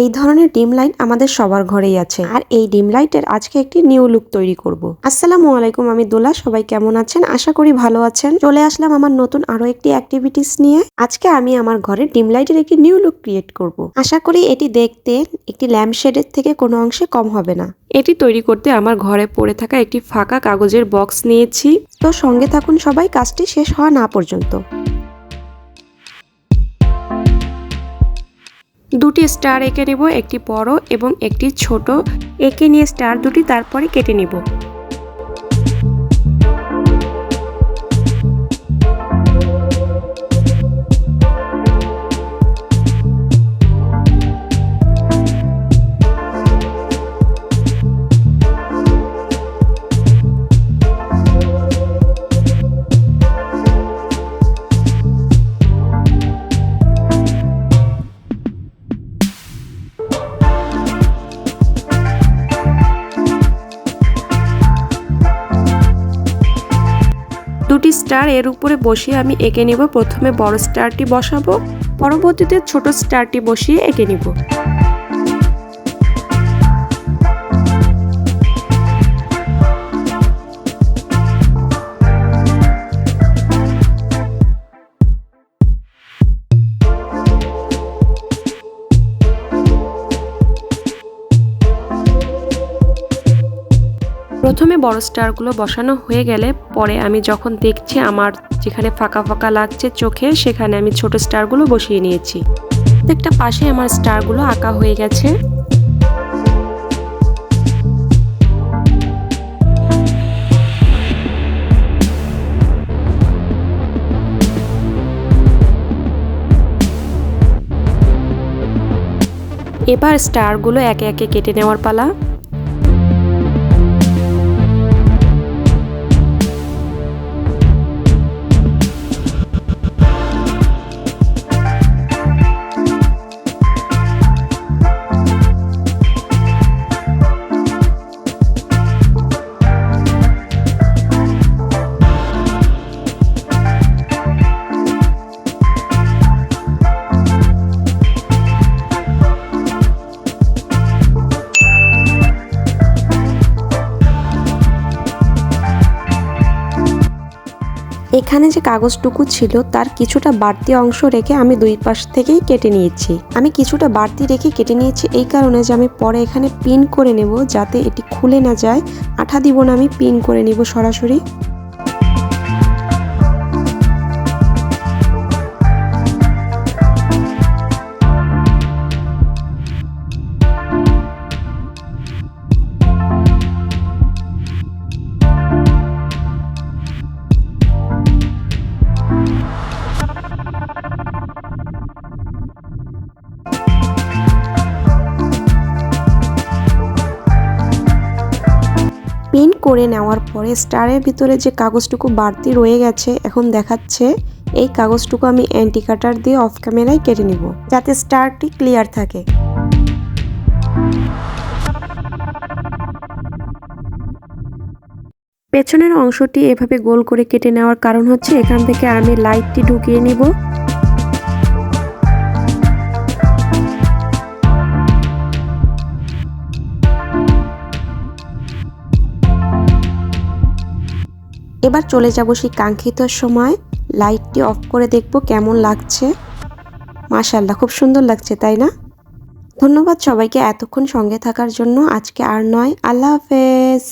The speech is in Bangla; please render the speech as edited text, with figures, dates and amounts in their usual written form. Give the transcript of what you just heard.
এই ধরনের ডিম লাইট আমাদের সবার ঘরেই আছে, আর এই ডিম লাইটের আজকে একটি নিউ লুক তৈরি করব। আসসালামু আলাইকুম, আমি দোলা। সবাই কেমন আছেন? আশা করি ভালো আছেন। চলে আসলাম আমার নতুন আরো একটি অ্যাক্টিভিটিস নিয়ে। আজকে আমি আমার ঘরে ডিম লাইটের একটি নিউ লুক ক্রিয়েট করব। আশা করি এটি দেখতে একটি ল্যাম্পশেডের থেকে কোনো অংশে কম হবে না। এটি তৈরি করতে আমার ঘরে পড়ে থাকা একটি ফাঁকা কাগজের বক্স নিয়েছি। তো সঙ্গে থাকুন সবাই, কাজটি শেষ হওয়া না পর্যন্ত। দুটি স্টার এঁকে নেব, একটি বড় এবং একটি ছোট। এঁকে নিয়ে স্টার দুটি তারপরে কেটে নেব। দুটি স্টার এর উপরে বসিয়ে আমি এঁকে নিব। প্রথমে বড় স্টারটি বসাবো, পরবর্তীতে ছোট স্টারটি বসিয়ে এঁকে নিব। প্রথমে বড় স্টারগুলো বসানো হয়ে গেলে পরে আমি যখন দেখছি আমার যেখানে ফাঁকা ফাঁকা লাগছে চোখে, সেখানে আমি ছোট স্টারগুলো বসিয়ে নিয়েছি। প্রত্যেকটা পাশে আমার স্টারগুলো আঁকা হয়ে গেছে। এবার স্টারগুলো একে একে কেটে নেওয়ার পালা। এখানে যে কাগজটুকু ছিল তার কিছুটা বাড়তি অংশ রেখে আমি দুই পাশ থেকেই কেটে নিয়েছি। আমি কিছুটা বাড়তি রেখে কেটে নিয়েছি এই কারণে যে আমি পরে এখানে পিন করে নেব, যাতে এটি খুলে না যায়। আঠা দিব না, আমি পিন করে নিব সরাসরি। পিন করে নেওয়ার পরে স্টারের ভিতরে যে কাগজটুকু বাড়তি রয়ে গেছে এখন দেখাচ্ছে, এই কাগজটুকু আমি অ্যান্টি কাটার দিয়ে অফ ক্যামেরায় কেটে নিব, যাতে স্টারটি ক্লিয়ার থাকে। পেছনের অংশটি এভাবে গোল করে কেটে নেওয়ার কারণ হচ্ছে এখান থেকে আমি লাইটটি ঢুকিয়ে নিব। এবার চলে যাব সেই কাঙ্ক্ষিত সময়, লাইটটি অফ করে দেখব কেমন লাগছে। মাশাআল্লাহ, খুব সুন্দর লাগছে, তাই না? ধন্যবাদ সবাইকে এতক্ষণ সঙ্গে থাকার জন্য। আজকে আর নয়, আল্লাহ হাফেজ।